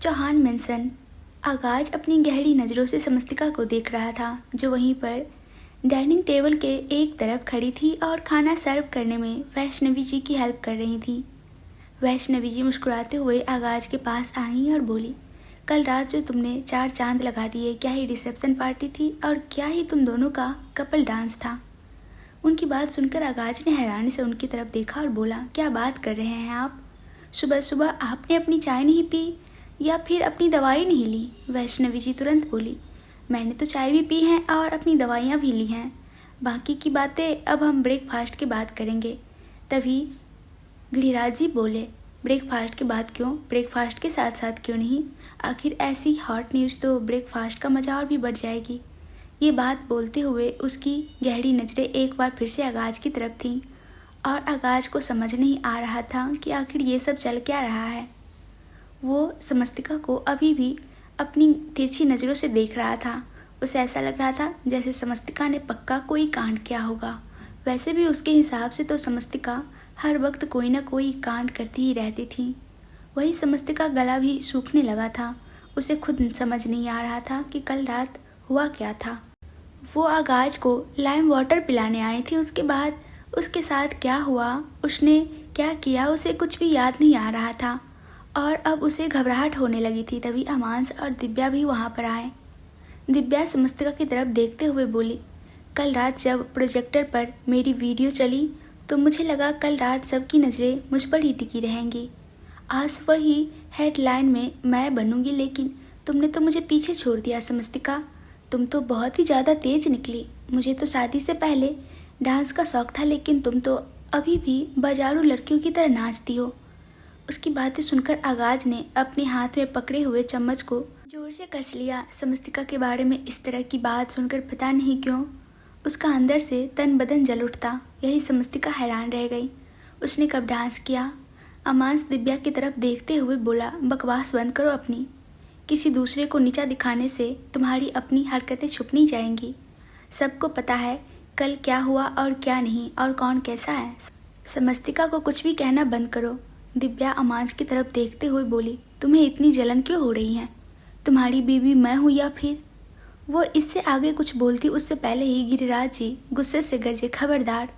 Chauhan mention. आगाज अपनी गहरी नज़रों से समस्तिका को देख रहा था, जो वहीं पर डाइनिंग टेबल के एक तरफ खड़ी थी और खाना सर्व करने में वैष्णवी जी की हेल्प कर रही थी। वैष्णवी जी मुस्कुराते हुए आगाज के पास आई और बोली, कल रात जो तुमने 4 चांद लगा दिए, क्या ही रिसेप्शन पार्टी थी और क्या ही तुम दोनों का कपल डांस था। उनकी बात सुनकर आगाज ने हैरानी से उनकी तरफ देखा और बोला, क्या बात कर रहे हैं आप? सुबह सुबह आपने अपनी चाय नहीं पी या फिर अपनी दवाई नहीं ली? वैष्णवी जी तुरंत बोली, मैंने तो चाय भी पी है और अपनी दवाइयाँ भी ली हैं। बाकी की बातें अब हम ब्रेकफास्ट के बाद करेंगे। तभी गिरिराज जी बोले, ब्रेकफास्ट के बाद क्यों? ब्रेकफास्ट के साथ साथ क्यों नहीं? आखिर ऐसी हॉट न्यूज़ तो ब्रेकफास्ट का मज़ा और भी बढ़ जाएगी। ये बात बोलते हुए उसकी गहरी नज़रें एक बार फिर से आगाज की तरफ थीं और आगाज को समझ नहीं आ रहा था कि आखिर ये सब चल क्या रहा है। वो समस्तिका को अभी भी अपनी तिरछी नज़रों से देख रहा था। उसे ऐसा लग रहा था जैसे समस्तिका ने पक्का कोई कांड किया होगा। वैसे भी उसके हिसाब से तो समस्तिका हर वक्त कोई ना कोई कांड करती ही रहती थी। वही समस्तिका गला भी सूखने लगा था। उसे खुद समझ नहीं आ रहा था कि कल रात हुआ क्या था। वो आगाज को लाइम वाटर पिलाने आई थी, उसके बाद उसके साथ क्या हुआ, उसने क्या किया, उसे कुछ भी याद नहीं आ रहा था और अब उसे घबराहट होने लगी थी। तभी अमांस और दिव्या भी वहाँ पर आए। दिव्या समस्तिका की तरफ देखते हुए बोली, कल रात जब प्रोजेक्टर पर मेरी वीडियो चली तो मुझे लगा कल रात सबकी नज़रें मुझ पर ही टिकी रहेंगी। आज वही हेडलाइन में मैं बनूंगी, लेकिन तुमने तो मुझे पीछे छोड़ दिया समस्तिका। तुम तो बहुत ही ज़्यादा तेज निकली। मुझे तो शादी से पहले डांस का शौक था, लेकिन तुम तो अभी भी बाजारू लड़कियों की तरह नाचती हो। उसकी बातें सुनकर आगाज ने अपने हाथ में पकड़े हुए चम्मच को जोर से कस लिया। समस्तिका के बारे में इस तरह की बात सुनकर पता नहीं क्यों उसका अंदर से तन बदन जल उठता। यही समस्तिका हैरान रह गई, उसने कब डांस किया? अमांस दिव्या की तरफ देखते हुए बोला, बकवास बंद करो अपनी। किसी दूसरे को नीचा दिखाने से तुम्हारी अपनी हरकतें छुप नहीं जाएंगी। सबको पता है कल क्या हुआ और क्या नहीं और कौन कैसा है। समस्तिका को कुछ भी कहना बंद करो। दिव्या अमांस की तरफ देखते हुए बोली, तुम्हें इतनी जलन क्यों हो रही है? तुम्हारी बीवी मैं हूँ या फिर? वो इससे आगे कुछ बोलती उससे पहले ही गिरिराज जी गुस्से से गरजे, खबरदार,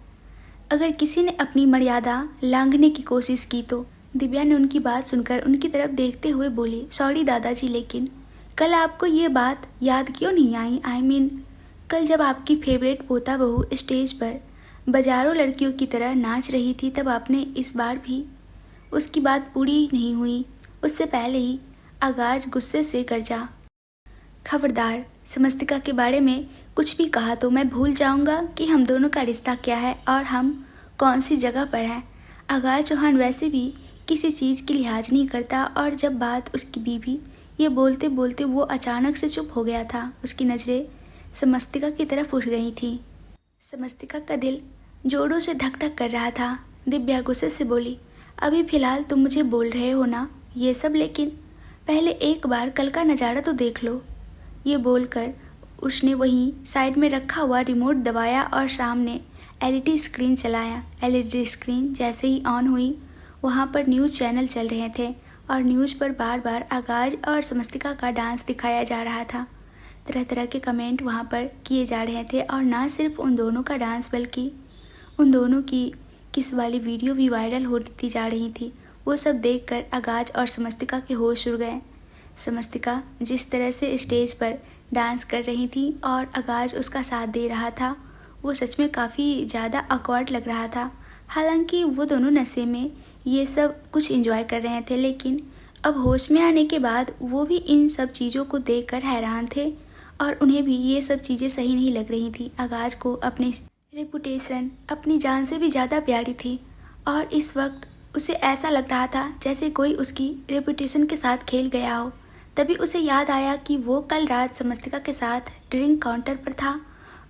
अगर किसी ने अपनी मर्यादा लांघने की कोशिश की तो। दिव्या ने उनकी बात सुनकर उनकी तरफ देखते हुए बोली, सॉरी दादाजी, लेकिन कल आपको ये बात याद क्यों नहीं आई? आई मीन कल जब आपकी फेवरेट पोता बहू स्टेज पर बाजारों लड़कियों की तरह नाच रही थी, तब आपने इस बार भी उसकी बात पूरी नहीं हुई। उससे पहले ही आगाज गुस्से से गरजा, खबरदार, समस्तिका के बारे में कुछ भी कहा तो मैं भूल जाऊंगा कि हम दोनों का रिश्ता क्या है और हम कौन सी जगह पर है। आगाज चौहान वैसे भी किसी चीज़ की लिहाज नहीं करता और जब बात उसकी बीवी, ये बोलते बोलते वो अचानक से चुप हो गया था। उसकी नज़रें समस्तिका की तरफ उठ गई थी। समस्तिका का दिल जोरों से धक धक कर रहा था। दिव्या गुस्से से बोली, अभी फ़िलहाल तुम मुझे बोल रहे हो ना ये सब, लेकिन पहले एक बार कल का नज़ारा तो देख लो। ये बोलकर उसने वहीं साइड में रखा हुआ रिमोट दबाया और सामने एलईडी स्क्रीन चलाया। एलईडी स्क्रीन जैसे ही ऑन हुई, वहाँ पर न्यूज़ चैनल चल रहे थे और न्यूज़ पर बार बार आगाज और समस्तिका का डांस दिखाया जा रहा था। तरह तरह के कमेंट वहाँ पर किए जा रहे थे और ना सिर्फ उन दोनों का डांस बल्कि उन दोनों की किस वाली वीडियो भी वायरल होती जा रही थी। वो सब देखकर आगाज और समस्तिका के होश उड़ गए। समस्तिका जिस तरह से स्टेज पर डांस कर रही थी और आगाज उसका साथ दे रहा था, वो सच में काफ़ी ज़्यादा ऑकवर्ड लग रहा था। हालांकि वो दोनों नशे में ये सब कुछ एंजॉय कर रहे थे, लेकिन अब होश में आने के बाद वो भी इन सब चीज़ों को देखकर हैरान थे और उन्हें भी ये सब चीज़ें सही नहीं लग रही थी। आगाज को अपनी रेपुटेशन अपनी जान से भी ज़्यादा प्यारी थी और इस वक्त उसे ऐसा लग रहा था जैसे कोई उसकी रेपुटेशन के साथ खेल गया हो। तभी उसे याद आया कि वो कल रात समस्तिका के साथ ड्रिंक काउंटर पर था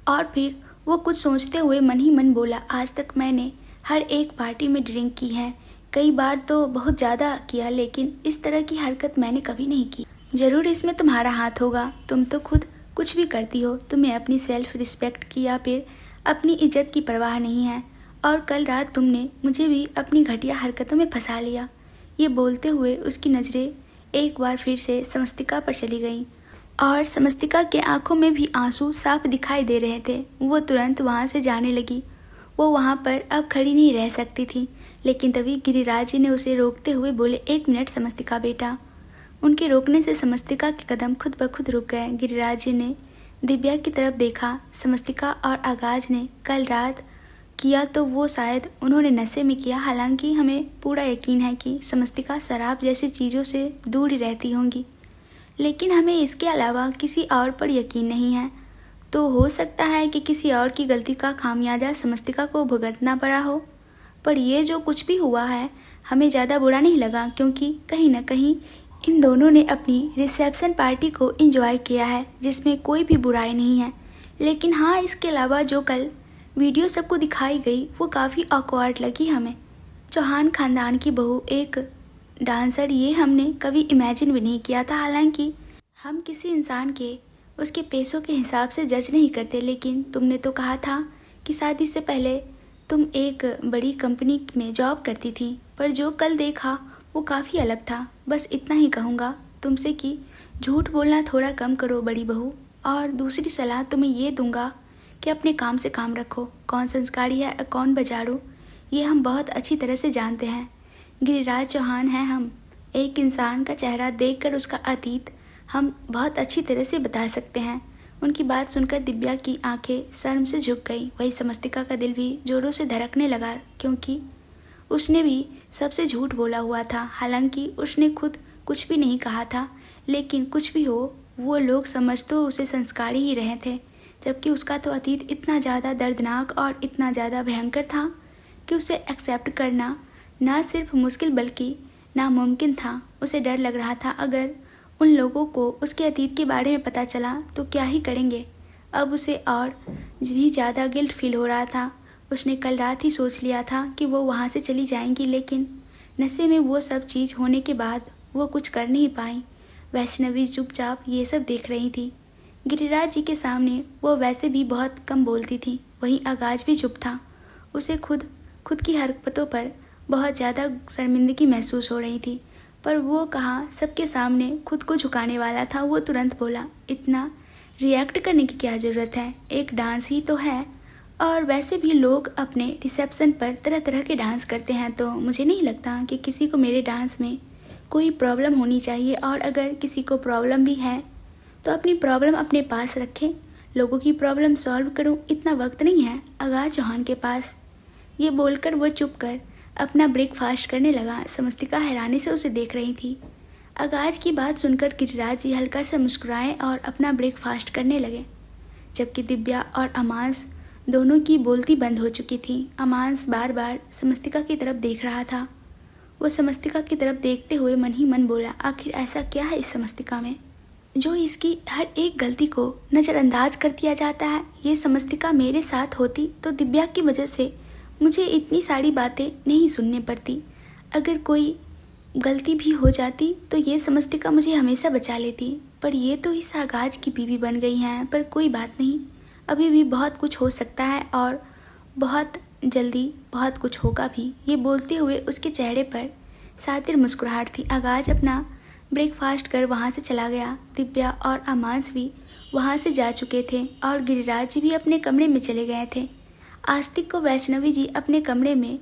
और फिर वो कुछ सोचते हुए मन ही मन बोला, आज तक मैंने हर एक पार्टी में ड्रिंक की है, कई बार तो बहुत ज़्यादा किया, लेकिन इस तरह की हरकत मैंने कभी नहीं की। ज़रूर इसमें तुम्हारा हाथ होगा, तुम तो खुद कुछ भी करती हो, तुम्हें अपनी सेल्फ रिस्पेक्ट की या फिर अपनी इज्जत की परवाह नहीं है और कल रात तुमने मुझे भी अपनी घटिया हरकतों में फंसा लिया। ये बोलते हुए उसकी नज़रें एक बार फिर से समस्तिका पर चली गई और समस्तिका के आंखों में भी आंसू साफ दिखाई दे रहे थे। वो तुरंत वहाँ से जाने लगी। वो वहाँ पर अब खड़ी नहीं रह सकती थी, लेकिन तभी गिरिराज जी ने उसे रोकते हुए बोले, 1 मिनट समस्तिका बेटा। उनके रोकने से समस्तिका के कदम खुद ब खुद रुक गए। गिरिराज जी ने दिव्या की तरफ देखा। समस्तिका और आगाज ने कल रात किया तो वो शायद उन्होंने नशे में किया। हालांकि हमें पूरा यकीन है कि समस्तिका शराब जैसी चीज़ों से दूर ही रहती होंगी, लेकिन हमें इसके अलावा किसी और पर यकीन नहीं है। तो हो सकता है कि किसी और की गलती का खामियाजा समस्तिका को भुगतना पड़ा हो। पर ये जो कुछ भी हुआ है हमें ज़्यादा बुरा नहीं लगा, क्योंकि कहीं ना कहीं इन दोनों ने अपनी रिसेप्शन पार्टी को एंजॉय किया है, जिसमें कोई भी बुराई नहीं है। लेकिन हाँ, इसके अलावा जो कल वीडियो सबको दिखाई गई वो काफ़ी ऑकवर्ड लगी हमें। चौहान खानदान की बहू एक डांसर, ये हमने कभी इमेजिन भी नहीं किया था। हालांकि हम किसी इंसान के उसके पैसों के हिसाब से जज नहीं करते, लेकिन तुमने तो कहा था कि शादी से पहले तुम एक बड़ी कंपनी में जॉब करती थी, पर जो कल देखा वो काफ़ी अलग था। बस इतना ही कहूँगा तुमसे कि झूठ बोलना थोड़ा कम करो बड़ी बहू। और दूसरी सलाह तुम्हें ये दूंगा कि अपने काम से काम रखो। कौन संस्कारी है और कौन बजारू, ये हम बहुत अच्छी तरह से जानते हैं। गिरिराज चौहान हैं हम। एक इंसान का चेहरा देखकर उसका अतीत हम बहुत अच्छी तरह से बता सकते हैं। उनकी बात सुनकर दिव्या की आंखें शर्म से झुक गई। वही समस्तिका का दिल भी जोरों से धड़कने लगा, क्योंकि उसने भी सबसे झूठ बोला हुआ था। हालांकि उसने खुद कुछ भी नहीं कहा था, लेकिन कुछ भी हो वो लोग समझ तो उसे संस्कारी ही रहे थे, जबकि उसका तो अतीत इतना ज़्यादा दर्दनाक और इतना ज़्यादा भयंकर था कि उसे एक्सेप्ट करना ना सिर्फ मुश्किल बल्कि नामुमकिन था। उसे डर लग रहा था, अगर उन लोगों को उसके अतीत के बारे में पता चला तो क्या ही करेंगे। अब उसे और भी ज़्यादा गिल्ट फील हो रहा था। उसने कल रात ही सोच लिया था कि वो वहाँ से चली जाएंगी, लेकिन नशे में वो सब चीज़ होने के बाद वो कुछ कर नहीं पाई। वैष्णवी चुपचाप ये सब देख रही थी। गिरिराज जी के सामने वो वैसे भी बहुत कम बोलती थी। वहीं आगाज भी चुप था। उसे खुद की हरकतों पर बहुत ज़्यादा शर्मिंदगी महसूस हो रही थी, पर वो कहाँ सबके सामने खुद को झुकाने वाला था। वो तुरंत बोला, इतना रिएक्ट करने की क्या ज़रूरत है, एक डांस ही तो है, और वैसे भी लोग अपने रिसेप्शन पर तरह तरह के डांस करते हैं, तो मुझे नहीं लगता कि किसी को मेरे डांस में कोई प्रॉब्लम होनी चाहिए। और अगर किसी को प्रॉब्लम भी है तो अपनी प्रॉब्लम अपने पास रखें, लोगों की प्रॉब्लम सॉल्व करूं, इतना वक्त नहीं है आगाज चौहान के पास। ये बोलकर वो चुप कर अपना ब्रेकफास्ट करने लगा। समस्तिका हैरानी से उसे देख रही थी। आगाज की बात सुनकर गिरिराज जी हल्का सा मुस्कुराए और अपना ब्रेकफास्ट करने लगे, जबकि दिव्या और अमांस दोनों की बोलती बंद हो चुकी थी। अमांस बार बार समस्तिका की तरफ देख रहा था। वो समस्तिका की तरफ देखते हुए मन ही मन बोला, आखिर ऐसा क्या है इस समस्तिका में जो इसकी हर एक गलती को नज़रअंदाज कर दिया जाता है। ये समस्तिका मेरे साथ होती तो दिव्या की वजह से मुझे इतनी सारी बातें नहीं सुननी पड़ती। अगर कोई गलती भी हो जाती तो ये समस्तिका मुझे हमेशा बचा लेती, पर ये तो इस आगाज की बीवी बन गई हैं। पर कोई बात नहीं, अभी भी बहुत कुछ हो सकता है और बहुत जल्दी बहुत कुछ होगा भी। ये बोलते हुए उसके चेहरे पर सातिर मुस्कुराहट थी। आगाज अपना ब्रेकफास्ट कर वहाँ से चला गया। दिव्या और अमांस भी वहाँ से जा चुके थे और गिरिराज जी भी अपने कमरे में चले गए थे। आस्तिक को वैष्णवी जी अपने कमरे में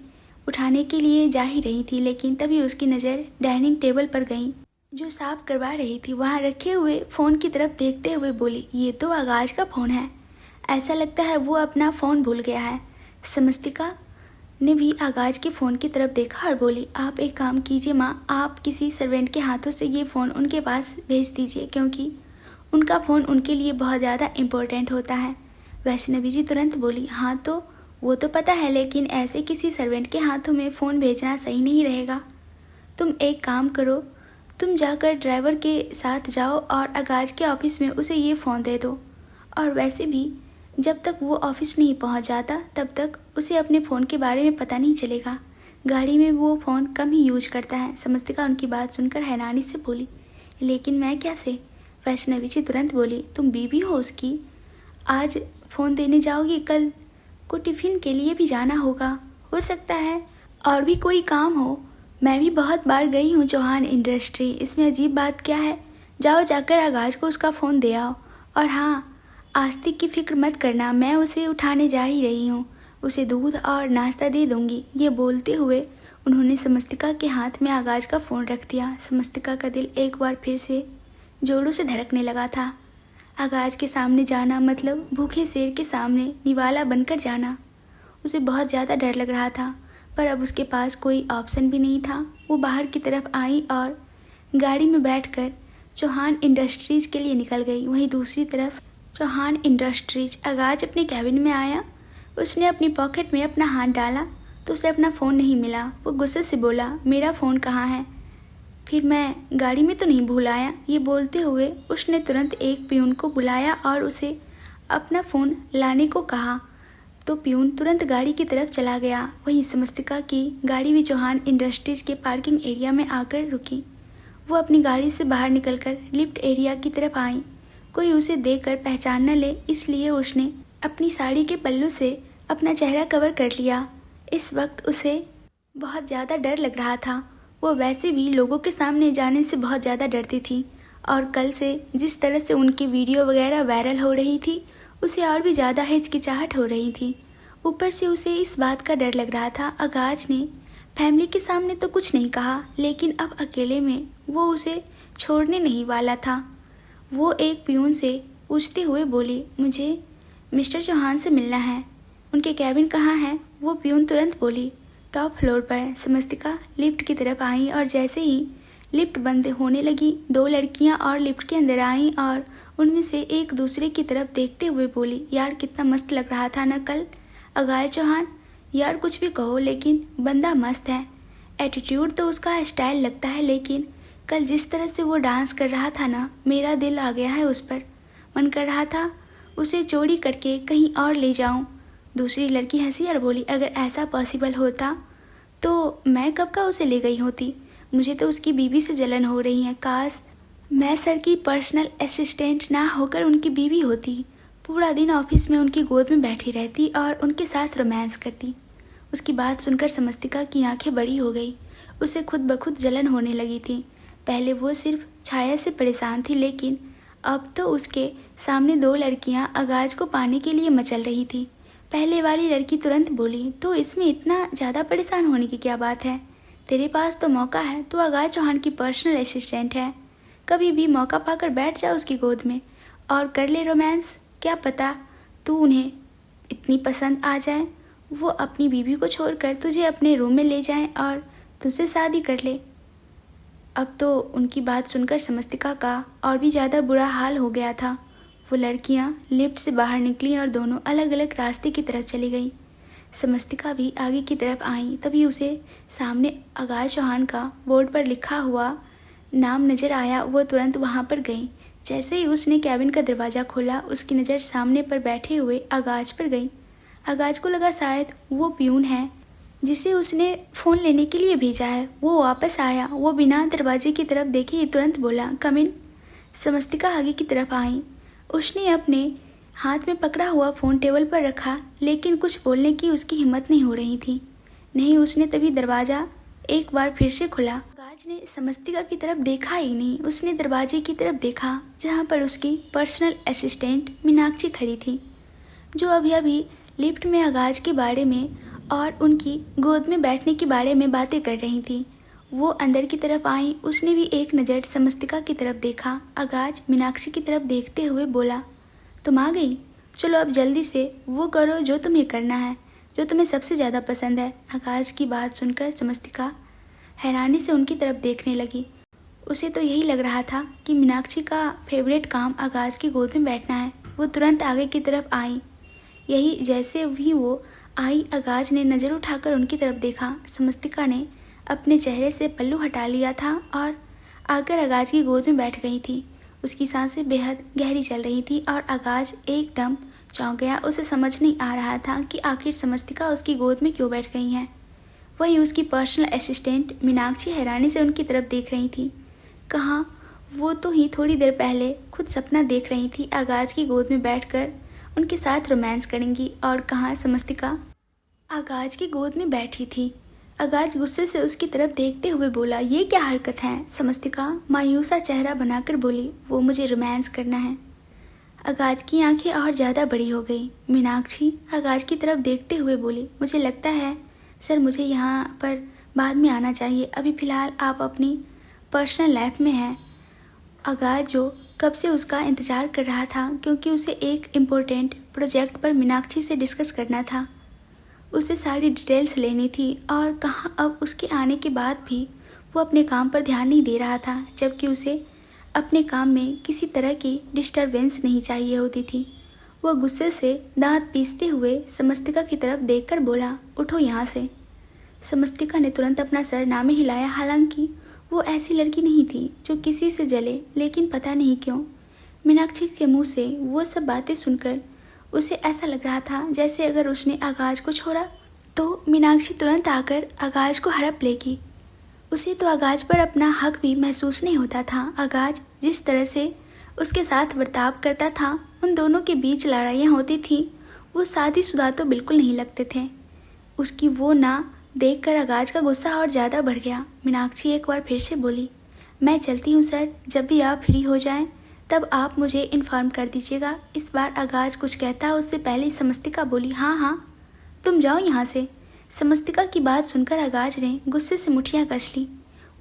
उठाने के लिए जा ही रही थी, लेकिन तभी उसकी नज़र डाइनिंग टेबल पर गई जो साफ करवा रही थी। वहाँ रखे हुए फ़ोन की तरफ देखते हुए बोली, ये तो आगाज का फ़ोन है, ऐसा लगता है वो अपना फ़ोन भूल गया है। समस्तिका ने भी आगाज के फ़ोन की तरफ देखा और बोली, आप एक काम कीजिए माँ, आप किसी सर्वेंट के हाथों से ये फ़ोन उनके पास भेज दीजिए, क्योंकि उनका फ़ोन उनके लिए बहुत ज़्यादा इम्पोर्टेंट होता है। वैष्णवी जी तुरंत बोली, हाँ तो वो तो पता है, लेकिन ऐसे किसी सर्वेंट के हाथों में फ़ोन भेजना सही नहीं रहेगा। तुम एक काम करो, तुम जाकर ड्राइवर के साथ जाओ और आगाज के ऑफिस में उसे ये फ़ोन दे दो। और वैसे भी जब तक वो ऑफिस नहीं पहुंच जाता तब तक उसे अपने फ़ोन के बारे में पता नहीं चलेगा। गाड़ी में वो फ़ोन कम ही यूज करता है। समस्तिका उनकी बात सुनकर हैरानी से बोली, लेकिन मैं कैसे? वैष्णवी जी तुरंत बोली, तुम बीवी हो उसकी, आज फ़ोन देने जाओगी, कल को टिफ़िन के लिए भी जाना होगा, हो सकता है और भी कोई काम हो। मैं भी बहुत बार गई हूँ चौहान इंडस्ट्री, इसमें अजीब बात क्या है। जाओ जाकर आगाज को उसका फ़ोन दे आओ। और हाँ, आस्तिक की फिक्र मत करना, मैं उसे उठाने जा ही रही हूँ, उसे दूध और नाश्ता दे दूँगी। ये बोलते हुए उन्होंने समस्तिका के हाथ में आगाज का फ़ोन रख दिया। समस्तिका का दिल एक बार फिर से जोरों से धड़कने लगा था। आगाज के सामने जाना मतलब भूखे शेर के सामने निवाला बनकर जाना। उसे बहुत ज़्यादा डर लग रहा था, पर अब उसके पास कोई ऑप्शन भी नहीं था। वो बाहर की तरफ आई और गाड़ी में बैठकर चौहान इंडस्ट्रीज़ के लिए निकल गई। वहीं दूसरी तरफ चौहान इंडस्ट्रीज आगाज अपने कैबिन में आया। उसने अपनी पॉकेट में अपना हाथ डाला तो उसे अपना फ़ोन नहीं मिला। वो गुस्से से बोला, मेरा फ़ोन कहाँ है? फिर मैं गाड़ी में तो नहीं भूल आया? ये बोलते हुए उसने तुरंत एक पियून को बुलाया और उसे अपना फ़ोन लाने को कहा, तो पियून तुरंत गाड़ी की तरफ चला गया। वहीं समस्तिका की गाड़ी भी चौहान इंडस्ट्रीज के पार्किंग एरिया में आकर रुकी। वो अपनी गाड़ी से बाहर निकलकर लिफ्ट एरिया की तरफ आई। कोई उसे देखकर पहचान न ले, इसलिए उसने अपनी साड़ी के पल्लू से अपना चेहरा कवर कर लिया। इस वक्त उसे बहुत ज़्यादा डर लग रहा था। वो वैसे भी लोगों के सामने जाने से बहुत ज़्यादा डरती थी, और कल से जिस तरह से उनकी वीडियो वगैरह वायरल हो रही थी, उसे और भी ज़्यादा हिचकिचाहट हो रही थी। ऊपर से उसे इस बात का डर लग रहा था, आगाज ने फैमिली के सामने तो कुछ नहीं कहा, लेकिन अब अकेले में वो उसे छोड़ने नहीं वाला था। वो एक पियून से पूछते हुए बोली, मुझे मिस्टर चौहान से मिलना है, उनके कैबिन कहाँ है? वो पियून तुरंत बोली, टॉप फ्लोर पर। समस्तिका लिफ्ट की तरफ आई और जैसे ही लिफ्ट बंद होने लगी, दो लड़कियां और लिफ्ट के अंदर आईं और उनमें से एक दूसरे की तरफ देखते हुए बोली, यार कितना मस्त लग रहा था ना कल आगाज चौहान। यार कुछ भी कहो, लेकिन बंदा मस्त है। एटीट्यूड तो उसका स्टाइल लगता है, लेकिन कल जिस तरह से वो डांस कर रहा था ना, मेरा दिल आ गया है उस पर। मन कर रहा था उसे चोरी करके कहीं और ले जाऊं। दूसरी लड़की हंसी और बोली, अगर ऐसा पॉसिबल होता तो मैं कब का उसे ले गई होती। मुझे तो उसकी बीवी से जलन हो रही है। काश मैं सर की पर्सनल असिस्टेंट ना होकर उनकी बीवी होती। पूरा दिन ऑफिस में उनकी गोद में बैठी रहती और उनके साथ रोमांस करती। उसकी बात सुनकर समस्तिका की आंखें बड़ी हो गई। उसे खुद ब खुद जलन होने लगी थी। पहले वो सिर्फ छाया से परेशान थी, लेकिन अब तो उसके सामने दो लड़कियां आगाज को पाने के लिए मचल रही थी। पहले वाली लड़की तुरंत बोली, तो इसमें इतना ज़्यादा परेशान होने की क्या बात है? तेरे पास तो मौका है, तू आगाज चौहान की पर्सनल असिस्टेंट है। कभी भी मौका पाकर बैठ जा उसकी गोद में और कर ले रोमांस। क्या पता तू उन्हें इतनी पसंद आ जाए, वो अपनी बीवी को छोड़कर तुझे अपने रूम में ले जाएं और तुझसे शादी कर ले। अब तो उनकी बात सुनकर समस्तिका का और भी ज़्यादा बुरा हाल हो गया था। वो लड़कियां लिफ्ट से बाहर निकली और दोनों अलग अलग रास्ते की तरफ चली गईं। समस्तिका भी आगे की तरफ आई, तभी उसे सामने आगाज चौहान का बोर्ड पर लिखा हुआ नाम नज़र आया। वो तुरंत वहां पर गई। जैसे ही उसने कैबिन का दरवाज़ा खोला, उसकी नज़र सामने पर बैठे हुए आगाज पर गई। आगाज को लगा शायद वो पियून है जिसे उसने फ़ोन लेने के लिए भेजा है। वो वापस आया। वो बिना दरवाजे की तरफ देखे ही तुरंत बोला, कम इन। समस्तिका आगे की तरफ आई। उसने अपने हाथ में पकड़ा हुआ फ़ोन टेबल पर रखा, लेकिन कुछ बोलने की उसकी हिम्मत नहीं हो रही थी। नहीं, उसने तभी दरवाज़ा एक बार फिर से खुला। आगाज ने समस्तिका की तरफ देखा ही नहीं। उसने दरवाजे की तरफ देखा जहाँ पर उसकी पर्सनल असिस्टेंट मीनाक्षी खड़ी थी, जो अभी अभी लिफ्ट में आगाज के बारे में और उनकी गोद में बैठने के बारे में बातें कर रही थी। वो अंदर की तरफ आई। उसने भी एक नज़र समस्तिका की तरफ देखा। आगाज मीनाक्षी की तरफ देखते हुए बोला, तुम आ गई? चलो अब जल्दी से वो करो जो तुम्हें करना है, जो तुम्हें सबसे ज़्यादा पसंद है। आगाज की बात सुनकर समस्तिका हैरानी से उनकी तरफ देखने लगी। उसे तो यही लग रहा था कि मीनाक्षी का फेवरेट काम आगाज की गोद में बैठना है। वो तुरंत आगे की तरफ आई। यही जैसे भी वो आई, आगाज ने नज़र उठाकर उनकी तरफ देखा। समस्तिका ने अपने चेहरे से पल्लू हटा लिया था और आकर आगाज की गोद में बैठ गई थी। उसकी सांसें बेहद गहरी चल रही थी और आगाज एकदम चौंक गया। उसे समझ नहीं आ रहा था कि आखिर समस्तिका उसकी गोद में क्यों बैठ गई हैं। वहीं उसकी पर्सनल असिस्टेंट मीनाक्षी हैरानी से उनकी तरफ देख रही थी। कहाँ, वो तो ही थोड़ी देर पहले खुद सपना देख रही थी आगाज की गोद में बैठकर उनके साथ रोमांस करेंगी, और कहाँ समस्तिका आगाज की गोद में बैठी थी। आगाज गुस्से से उसकी तरफ देखते हुए बोला, ये क्या हरकत है? समस्तिका मायूसा चेहरा बनाकर बोली, वो मुझे रोमांस करना है। आगाज की आंखें और ज़्यादा बड़ी हो गई। मीनाक्षी आगाज की तरफ देखते हुए बोली, मुझे लगता है सर मुझे यहाँ पर बाद में आना चाहिए, अभी फ़िलहाल आप अपनी पर्सनल लाइफ में हैं। आगाज जो कब से उसका इंतज़ार कर रहा था, क्योंकि उसे एक इम्पोर्टेंट प्रोजेक्ट पर मीनाक्षी से डिस्कस करना था, उसे सारी डिटेल्स लेनी थी। और कहाँ अब उसके आने के बाद भी वो अपने काम पर ध्यान नहीं दे रहा था, जबकि उसे अपने काम में किसी तरह की डिस्टरबेंस नहीं चाहिए होती थी। वह गुस्से से दांत पीसते हुए समस्तिका की तरफ देखकर बोला, उठो यहाँ से। समस्तिका ने तुरंत अपना सर ना में हिलाया। हालांकि वो ऐसी लड़की नहीं थी जो किसी से जले, लेकिन पता नहीं क्यों मीनाक्षी के मुंह से वो सब बातें सुनकर उसे ऐसा लग रहा था जैसे अगर उसने आगाज को छोड़ा तो मीनाक्षी तुरंत आकर आगाज को हड़प लेगी। उसे तो आगाज पर अपना हक भी महसूस नहीं होता था। आगाज जिस तरह से उसके साथ बर्ताव करता था, उन दोनों के बीच लड़ाइयाँ होती थी, वो शादीशुदा तो बिल्कुल नहीं लगते थे। उसकी वो ना देखकर आगाज का गुस्सा और ज़्यादा बढ़ गया। मीनाक्षी एक बार फिर से बोली, मैं चलती हूँ सर, जब भी आप फ्री हो जाएं तब आप मुझे इन्फॉर्म कर दीजिएगा। इस बार आगाज कुछ कहता उससे पहले समस्तिका बोली, हाँ हाँ तुम जाओ यहाँ से। समस्तिका की बात सुनकर आगाज ने गुस्से से मुठ्ठियाँ कस ली।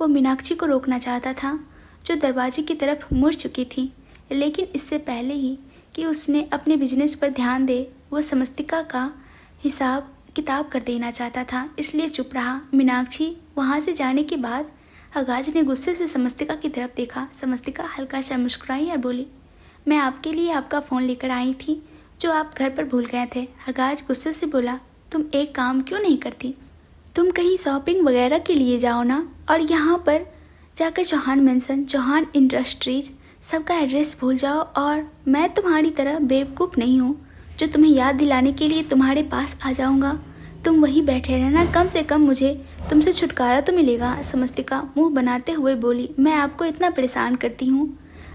वो मीनाक्षी को रोकना चाहता था, जो दरवाजे की तरफ मुड़ चुकी थी, लेकिन इससे पहले ही कि उसने अपने बिजनेस पर ध्यान दे, वो समस्तिका का हिसाब किताब कर देना चाहता था, इसलिए चुप रहा। मीनाक्षी वहाँ से जाने के बाद आगाज ने गुस्से से समस्तिका की तरफ देखा। समस्तिका हल्का सा मुस्कुराई और बोली, मैं आपके लिए आपका फ़ोन लेकर आई थी जो आप घर पर भूल गए थे। आगाज गुस्से से बोला, तुम एक काम क्यों नहीं करती? तुम कहीं शॉपिंग वगैरह के लिए जाओ ना, और यहाँ पर जाकर चौहान मेंशन, चौहान इंडस्ट्रीज सबका एड्रेस भूल जाओ। और मैं तुम्हारी तरह बेवकूफ़ नहीं हूँ जो तुम्हें याद दिलाने के लिए तुम्हारे पास आ जाऊँगा। तुम वहीं बैठे रहना, कम से कम मुझे तुमसे छुटकारा तो मिलेगा। समस्तिका मुंह बनाते हुए बोली, मैं आपको इतना परेशान करती हूँ?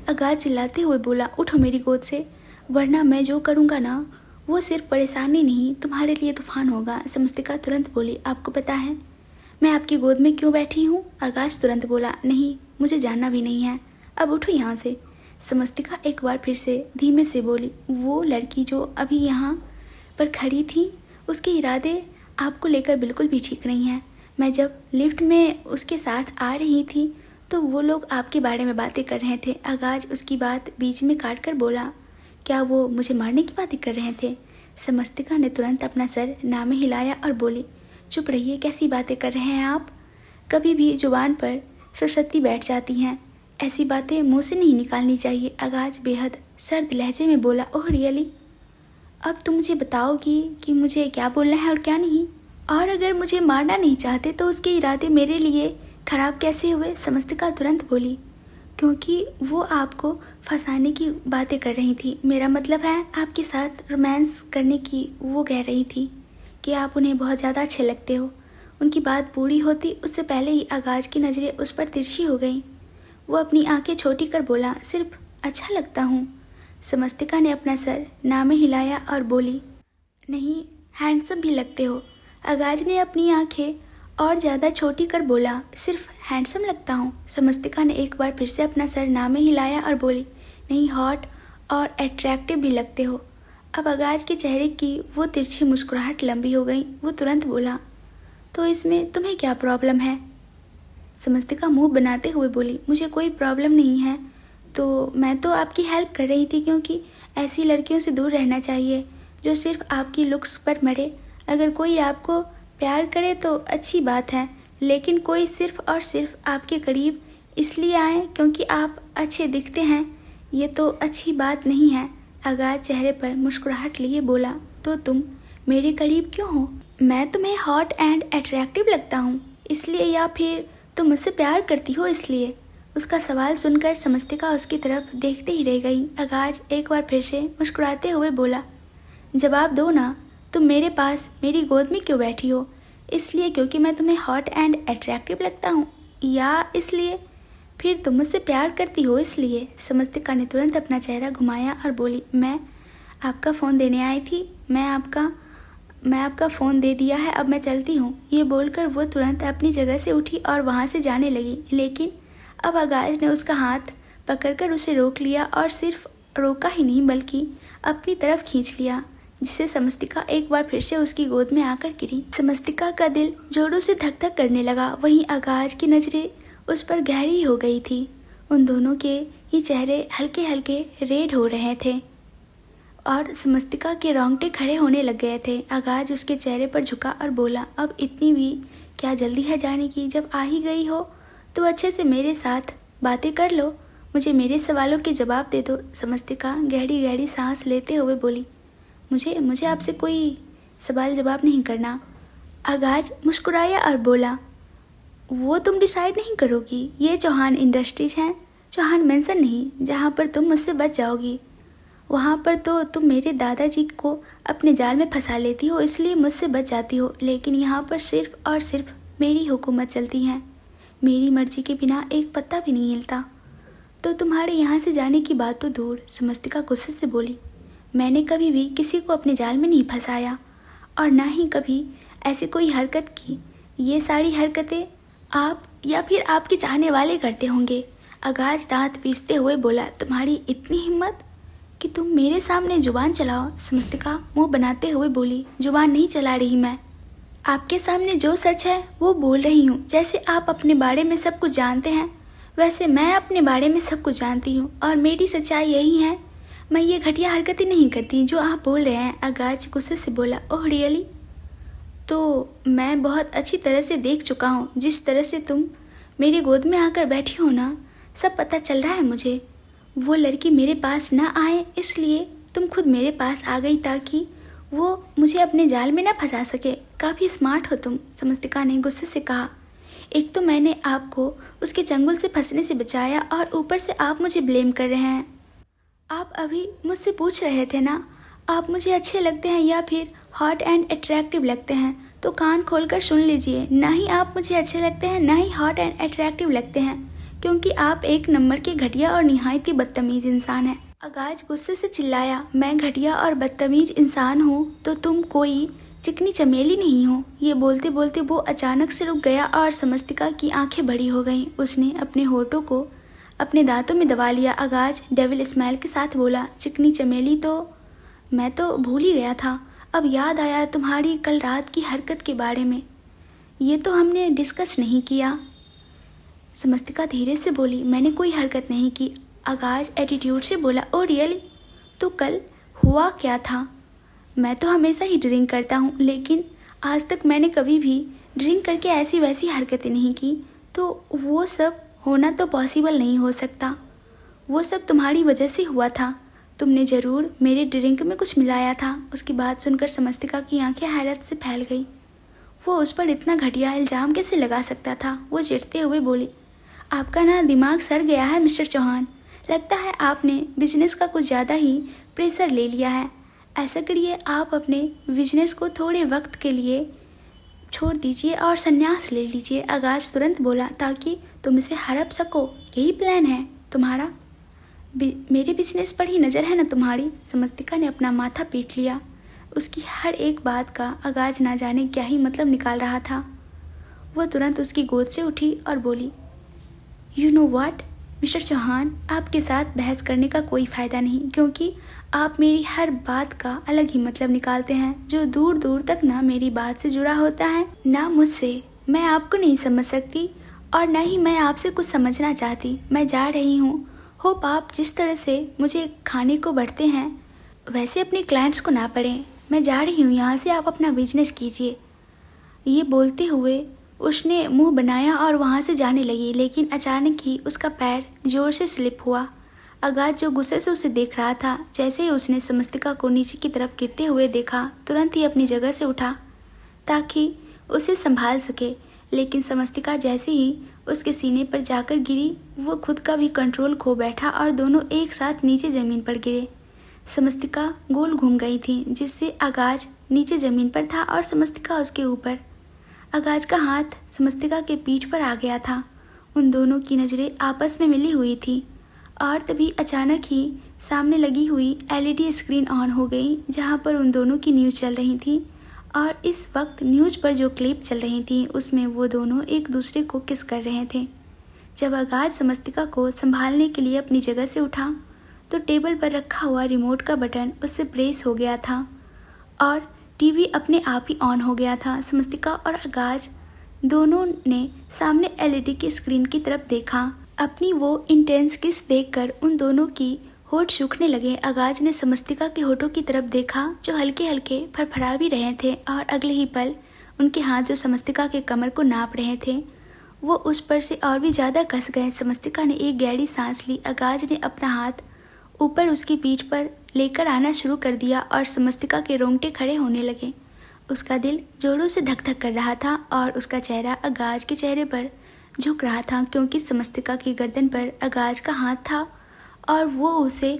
आगाज चिल्लाते हुए बोला, उठो मेरी गोद से, वरना मैं जो करूँगा ना वो सिर्फ परेशानी नहीं तुम्हारे लिए तूफान होगा। समस्तिका तुरंत बोली, आपको पता है मैं आपकी गोद में क्यों बैठी हूँ? आगाज तुरंत बोला, नहीं मुझे जानना भी नहीं है, अब उठो यहाँ से। समस्तिका एक बार फिर से धीमे से बोली, वो लड़की जो अभी यहाँ पर खड़ी थी, उसके इरादे आपको लेकर बिल्कुल भी ठीक नहीं है। मैं जब लिफ्ट में उसके साथ आ रही थी तो वो लोग आपके बारे में बातें कर रहे थे। आगाज उसकी बात बीच में काट कर बोला, क्या वो मुझे मारने की बातें कर रहे थे? समस्तिका ने तुरंत अपना सर ना में हिलाया और बोली, चुप रहिए, कैसी बातें कर रहे हैं आप? कभी भी जुबान पर सरस्वती बैठ जाती हैं, ऐसी बातें मुंह से नहीं निकालनी चाहिए। आगाज बेहद सर्द लहजे में बोला, ओह रियली? अब तुम मुझे बताओगी कि मुझे क्या बोलना है और क्या नहीं? और अगर मुझे मारना नहीं चाहते तो उसके इरादे मेरे लिए खराब कैसे हुए? समस्तिका तुरंत बोली, क्योंकि वो आपको फंसाने की बातें कर रही थी। मेरा मतलब है आपके साथ रोमांस करने की। वो कह रही थी कि आप उन्हें बहुत ज़्यादा अच्छे लगते हो। उनकी बात पूरी होती उससे पहले ही आगाज की नज़रें उस पर तिरछी हो गईं। वो अपनी आंखें छोटी कर बोला, सिर्फ अच्छा लगता हूँ। समस्तिका ने अपना सर ना में हिलाया और बोली, नहीं हैंडसम भी लगते हो। आगाज ने अपनी आंखें और ज़्यादा छोटी कर बोला, सिर्फ हैंडसम लगता हूँ। समस्तिका ने एक बार फिर से अपना सर ना में हिलाया और बोली, नहीं हॉट और अट्रैक्टिव भी लगते हो। अब आगाज के चेहरे की वो तिरछी मुस्कुराहट लंबी हो गई। वो तुरंत बोला, तो इसमें तुम्हें क्या प्रॉब्लम है? समस्तिका मुंह बनाते हुए बोली, मुझे कोई प्रॉब्लम नहीं है, तो मैं तो आपकी हेल्प कर रही थी, क्योंकि ऐसी लड़कियों से दूर रहना चाहिए जो सिर्फ आपकी लुक्स पर मरे। अगर कोई आपको प्यार करे तो अच्छी बात है, लेकिन कोई सिर्फ और सिर्फ आपके करीब इसलिए आए क्योंकि आप अच्छे दिखते हैं, ये तो अच्छी बात नहीं है। आगाज चेहरे पर मुस्कुराहट लिए बोला, तो तुम मेरे करीब क्यों हो? मैं तुम्हें हॉट एंड अट्रैक्टिव लगता हूँ इसलिए, या फिर तुम मुझसे प्यार करती हो इसलिए? उसका सवाल सुनकर समस्तिका उसकी तरफ देखते ही रह गई। आगाज एक बार फिर से मुस्कुराते हुए बोला, जवाब दो ना, तुम मेरे पास मेरी गोद में क्यों बैठी हो? इसलिए क्योंकि मैं तुम्हें हॉट एंड अट्रैक्टिव लगता हूँ, या इसलिए फिर तुम मुझसे प्यार करती हो इसलिए? समस्तिका ने तुरंत अपना चेहरा घुमाया और बोली, मैं आपका फ़ोन देने आई थी, मैं आपका मैं आपका फ़ोन दे दिया है, अब मैं चलती हूँ। ये बोलकर वो तुरंत अपनी जगह से उठी और वहाँ से जाने लगी, लेकिन अब आगाज ने उसका हाथ पकड़कर उसे रोक लिया और सिर्फ रोका ही नहीं बल्कि अपनी तरफ खींच लिया, जिससे समस्तिका एक बार फिर से उसकी गोद में आकर गिरी। समस्तिका का दिल जोरों से धक धक करने लगा। वहीं आगाज की नज़रें उस पर गहरी हो गई थी। उन दोनों के ही चेहरे हल्के हल्के रेड हो रहे थे और समस्तिका के रोंगटे खड़े होने लग गए थे। आगाज उसके चेहरे पर झुका और बोला, अब इतनी भी क्या जल्दी है जाने की? जब आ ही गई हो तो अच्छे से मेरे साथ बातें कर लो, मुझे मेरे सवालों के जवाब दे दो। समस्तिका गहरी गहरी सांस लेते हुए बोली, मुझे आपसे कोई सवाल जवाब नहीं करना। आगाज मुस्कुराया और बोला, वो तुम डिसाइड नहीं करोगी। ये चौहान इंडस्ट्रीज हैं, चौहान मेंशन नहीं। जहाँ पर तुम मुझसे बच जाओगी वहाँ पर तो तुम मेरे दादाजी को अपने जाल में फंसा लेती हो, इसलिए मुझसे बच जाती हो। लेकिन यहाँ पर सिर्फ और सिर्फ मेरी हुकूमत चलती है, मेरी मर्जी के बिना एक पत्ता भी नहीं हिलता। तो तुम्हारे यहाँ से जाने की बात तो दूर। समस्तिका गुस्से से बोली, मैंने कभी भी किसी को अपने जाल में नहीं फंसाया और ना ही कभी ऐसी कोई हरकत की। ये सारी हरकतें आप या फिर आपके चाहने वाले करते होंगे। आगाज दांत पीसते हुए बोला, तुम्हारी इतनी हिम्मत कि तुम मेरे सामने जुबान चलाओ। समस्तिका मुंह बनाते हुए बोली, जुबान नहीं चला रही मैं, आपके सामने जो सच है वो बोल रही हूँ। जैसे आप अपने बारे में सब कुछ जानते हैं वैसे मैं अपने बारे में सब कुछ जानती हूँ और मेरी सच्चाई यही है, मैं ये घटिया हरकतें नहीं करती जो आप बोल रहे हैं। आगाज गुस्से से बोला, ओह रियली? तो मैं बहुत अच्छी तरह से देख चुका हूँ जिस तरह से तुम मेरी गोद में आकर बैठी हो ना, सब पता चल रहा है मुझे। वो लड़की मेरे पास ना आए इसलिए तुम खुद मेरे पास आ गई ताकि वो मुझे अपने जाल में ना फंसा सके। काफ़ी स्मार्ट हो तुम, समस्तिका ने गुस्से से कहा। एक तो मैंने आपको उसके चंगुल से फंसने से बचाया और ऊपर से आप मुझे ब्लेम कर रहे हैं। आप अभी मुझसे पूछ रहे थे ना, आप मुझे अच्छे लगते हैं या फिर हॉट एंड अट्रैक्टिव लगते हैं? तो कान खोलकर सुन लीजिए, ना ही आप मुझे अच्छे लगते हैं ना ही हॉट एंड अट्रैक्टिव लगते हैं, क्योंकि आप एक नंबर के घटिया और निहायत ही बदतमीज इंसान हैं। आगाज गुस्से से चिल्लाया, मैं घटिया और बदतमीज इंसान हूँ तो तुम कोई चिकनी चमेली नहीं हो। ये बोलते बोलते वो अचानक से रुक गया और समस्तिका की आंखें बड़ी हो गईं। उसने अपने होठों को अपने दांतों में दबा लिया। आगाज डेविल स्माइल के साथ बोला, चिकनी चमेली तो मैं तो भूल ही गया था। अब याद आया तुम्हारी कल रात की हरकत के बारे में, ये तो हमने डिस्कस नहीं किया। समस्तिका धीरे से बोली, मैंने कोई हरकत नहीं की। आगाज एटीट्यूड से बोला, ओ रियली? तो कल हुआ क्या था? मैं तो हमेशा ही ड्रिंक करता हूँ, लेकिन आज तक मैंने कभी भी ड्रिंक करके ऐसी वैसी हरकतें नहीं की, तो वो सब होना तो पॉसिबल नहीं हो सकता। वो सब तुम्हारी वजह से हुआ था, तुमने ज़रूर मेरे ड्रिंक में कुछ मिलाया था। उसकी बात सुनकर समस्तिका की आंखें हैरत से फैल गई। वो उस पर इतना घटिया इल्ज़ाम कैसे लगा सकता था? वो चिढ़ते हुए बोली, आपका ना दिमाग सड़ गया है मिस्टर चौहान, लगता है आपने बिजनेस का कुछ ज़्यादा ही प्रेशर ले लिया है। ऐसा करिए, आप अपने बिजनेस को थोड़े वक्त के लिए छोड़ दीजिए और संन्यास ले लीजिए। आगाज तुरंत बोला, ताकि तुम इसे हड़प सको, यही प्लान है तुम्हारा? मेरे बिजनेस पर ही नज़र है ना तुम्हारी? समस्तिका ने अपना माथा पीट लिया। उसकी हर एक बात का आगाज ना जाने क्या ही मतलब निकाल रहा था। वह तुरंत उसकी गोद से उठी और बोली, you know what mister Chauhan, आपके साथ बहस करने का कोई फ़ायदा नहीं, क्योंकि आप मेरी हर बात का अलग ही मतलब निकालते हैं जो दूर दूर तक ना मेरी बात से जुड़ा होता है ना मुझसे। मैं आपको नहीं समझ सकती और ना ही मैं आपसे कुछ समझना चाहती। मैं जा रही हूँ। होप आप जिस तरह से मुझे खाने को बढ़ते हैं वैसे अपने क्लाइंट्स को ना पड़ें। मैं जा रही हूँ यहाँ से, आप अपना बिजनेस कीजिए। ये बोलते हुए उसने मुंह बनाया और वहाँ से जाने लगी, लेकिन अचानक ही उसका पैर जोर से स्लिप हुआ। आगाज जो गुस्से से उसे देख रहा था, जैसे ही उसने समस्तिका को नीचे की तरफ गिरते हुए देखा, तुरंत ही अपनी जगह से उठा ताकि उसे संभाल सके। लेकिन समस्तिका जैसे ही उसके सीने पर जाकर गिरी, वो खुद का भी कंट्रोल खो बैठा और दोनों एक साथ नीचे ज़मीन पर गिरे। समस्तिका गोल घूम गई थी, जिससे आगाज नीचे ज़मीन पर था और समस्तिका उसके ऊपर। आगाज का हाथ समस्तिका के पीठ पर आ गया था। उन दोनों की नज़रें आपस में मिली हुई थी और तभी अचानक ही सामने लगी हुई एलईडी स्क्रीन ऑन हो गई, जहां पर उन दोनों की न्यूज़ चल रही थी और इस वक्त न्यूज़ पर जो क्लिप चल रही थी उसमें वो दोनों एक दूसरे को किस कर रहे थे। जब आगाज समस्तिका को संभालने के लिए अपनी जगह से उठा तो टेबल पर रखा हुआ रिमोट का बटन उससे प्रेस हो गया था और टीवी अपने आप ही ऑन हो गया था। समस्तिका और आगाज दोनों ने सामने एलईडी की स्क्रीन की तरफ देखा। अपनी वो इंटेंस किस देखकर उन दोनों की होठ सूखने लगे। आगाज ने समस्तिका के होठों की तरफ देखा जो हल्के हल्के फड़फड़ा भी रहे थे और अगले ही पल उनके हाथ जो समस्तिका के कमर को नाप रहे थे वो उस पर से और भी ज़्यादा कस गए। समस्तिका ने एक गहरी सांस ली। आगाज ने अपना हाथ ऊपर उसकी पीठ पर लेकर आना शुरू कर दिया और समस्तिका के रोंगटे खड़े होने लगे। उसका दिल जोरों से धक धक कर रहा था और उसका चेहरा आगाज के चेहरे पर झुक रहा था क्योंकि समस्तिका की गर्दन पर आगाज का हाथ था और वो उसे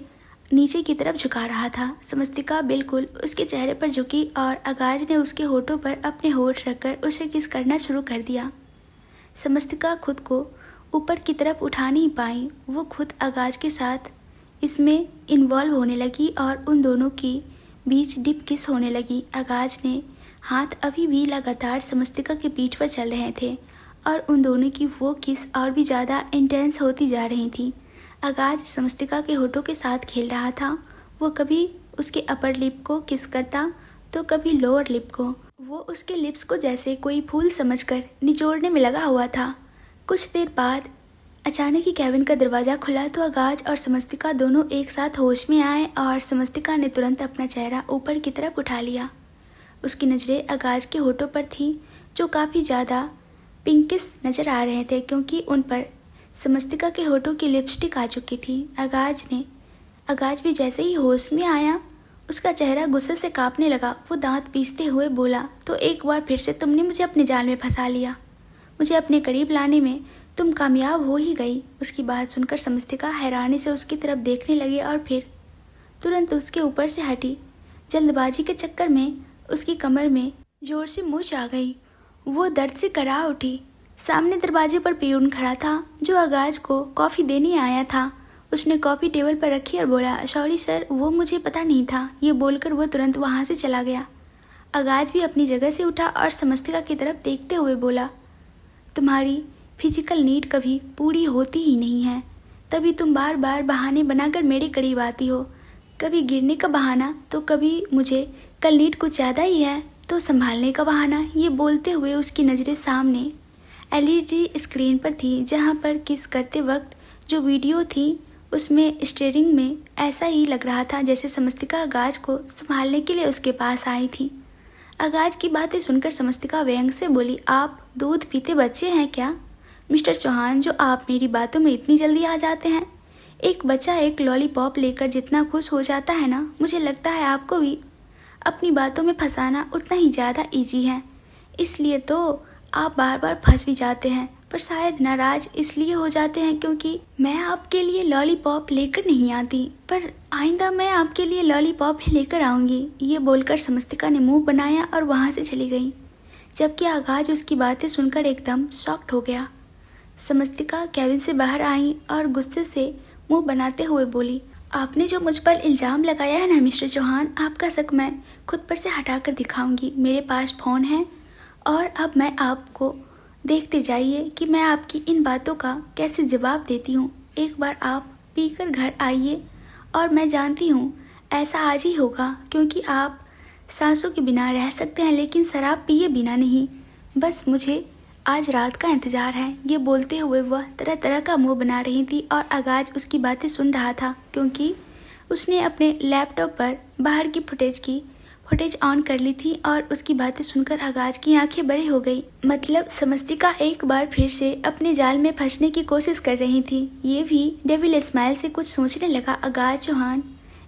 नीचे की तरफ झुका रहा था। समस्तिका बिल्कुल उसके चेहरे पर झुकी और आगाज ने उसके होठों पर अपने होठ रखकर उसे किस करना शुरू कर दिया। समस्तिका खुद को ऊपर की तरफ उठा नहीं पाई। वो खुद आगाज के साथ इसमें इन्वॉल्व होने लगी और उन दोनों की बीच डीप किस होने लगी। आगाज ने हाथ अभी भी लगातार समस्तिका के पीठ पर चल रहे थे और उन दोनों की वो किस और भी ज़्यादा इंटेंस होती जा रही थी। आगाज समस्तिका के होठों के साथ खेल रहा था। वो कभी उसके अपर लिप को किस करता तो कभी लोअर लिप को। वो उसके लिप्स को जैसे कोई फूल समझकर निचोड़ने में लगा हुआ था। कुछ देर बाद अचानक ही कैबिन का दरवाज़ा खुला तो आगाज और समस्तिका दोनों एक साथ होश में आए और समस्तिका ने तुरंत अपना चेहरा ऊपर की तरफ उठा लिया। उसकी नज़रें आगाज के होठों पर थी जो काफ़ी ज़्यादा पिंकिश नज़र आ रहे थे क्योंकि उन पर समस्तिका के होठों की लिपस्टिक आ चुकी थी। आगाज भी जैसे ही होश में आया उसका चेहरा गुस्से से कांपने लगा। वो दांत पीसते हुए बोला, तो एक बार फिर से तुमने मुझे अपने जाल में फंसा लिया। मुझे अपने करीब लाने में तुम कामयाब हो ही गई। उसकी बात सुनकर समस्तिका हैरानी से उसकी तरफ देखने लगी और फिर तुरंत उसके ऊपर से हटी। जल्दबाजी के चक्कर में उसकी कमर में जोर से मोच आ गई। वो दर्द से करा उठी। सामने दरवाजे पर पियून खड़ा था जो आगाज को कॉफ़ी देने आया था। उसने कॉफ़ी टेबल पर रखी और बोला, सॉरी सर, वो मुझे पता नहीं था। ये बोलकर वो तुरंत वहाँ से चला गया। आगाज भी अपनी जगह से उठा और समस्तिका की तरफ देखते हुए बोला, तुम्हारी फिजिकल नीड कभी पूरी होती ही नहीं है, तभी तुम बार बार बहाने बनाकर मेरे करीब आती हो। कभी गिरने का बहाना तो कभी मुझे कल नीड कुछ ज़्यादा ही है तो संभालने का बहाना। ये बोलते हुए उसकी नज़रें सामने एलईडी स्क्रीन पर थी जहाँ पर किस करते वक्त जो वीडियो थी उसमें स्टीयरिंग में ऐसा ही लग रहा था जैसे समस्तिका आगाज को संभालने के लिए उसके पास आई थी। आगाज की बातें सुनकर समस्तिका व्यंग से बोली, आप दूध पीते बच्चे हैं क्या मिस्टर चौहान, जो आप मेरी बातों में इतनी जल्दी आ जाते हैं? एक बच्चा एक लॉलीपॉप लेकर जितना खुश हो जाता है ना, मुझे लगता है आपको भी अपनी बातों में फंसाना उतना ही ज़्यादा ईजी है। इसलिए तो आप बार बार फंस भी जाते हैं, पर शायद नाराज इसलिए हो जाते हैं क्योंकि मैं आपके लिए लॉलीपॉप लेकर नहीं आती, पर आइंदा मैं आपके लिए लॉलीपॉप ही लेकर आऊँगी। ये बोलकर समस्तिका ने मुंह बनाया और वहाँ से चली गई, जबकि आगाज उसकी बातें सुनकर एकदम शॉक्ड हो गया। समस्तिका कैबिन से बाहर आई और गुस्से से मुंह बनाते हुए बोली, आपने जो मुझ पर इल्ज़ाम लगाया है ना मिस्टर चौहान, आपका शक मैं खुद पर से हटा कर दिखाऊंगी। मेरे पास फ़ोन है और अब मैं आपको देखते जाइए कि मैं आपकी इन बातों का कैसे जवाब देती हूँ। एक बार आप पीकर घर आइए और मैं जानती हूँ ऐसा आज ही होगा क्योंकि आप सांसों के बिना रह सकते हैं लेकिन शराब पिए बिना नहीं। बस मुझे आज रात का इंतज़ार है। ये बोलते हुए वह तरह तरह का मुंह बना रही थी और आगाज उसकी बातें सुन रहा था क्योंकि उसने अपने लैपटॉप पर बाहर की फुटेज ऑन कर ली थी और उसकी बातें सुनकर आगाज की आंखें बड़ी हो गई। मतलब समस्तिका एक बार फिर से अपने जाल में फंसने की कोशिश कर रही थी। ये भी डेविल स्माइल से कुछ सोचने लगा। आगाज चौहान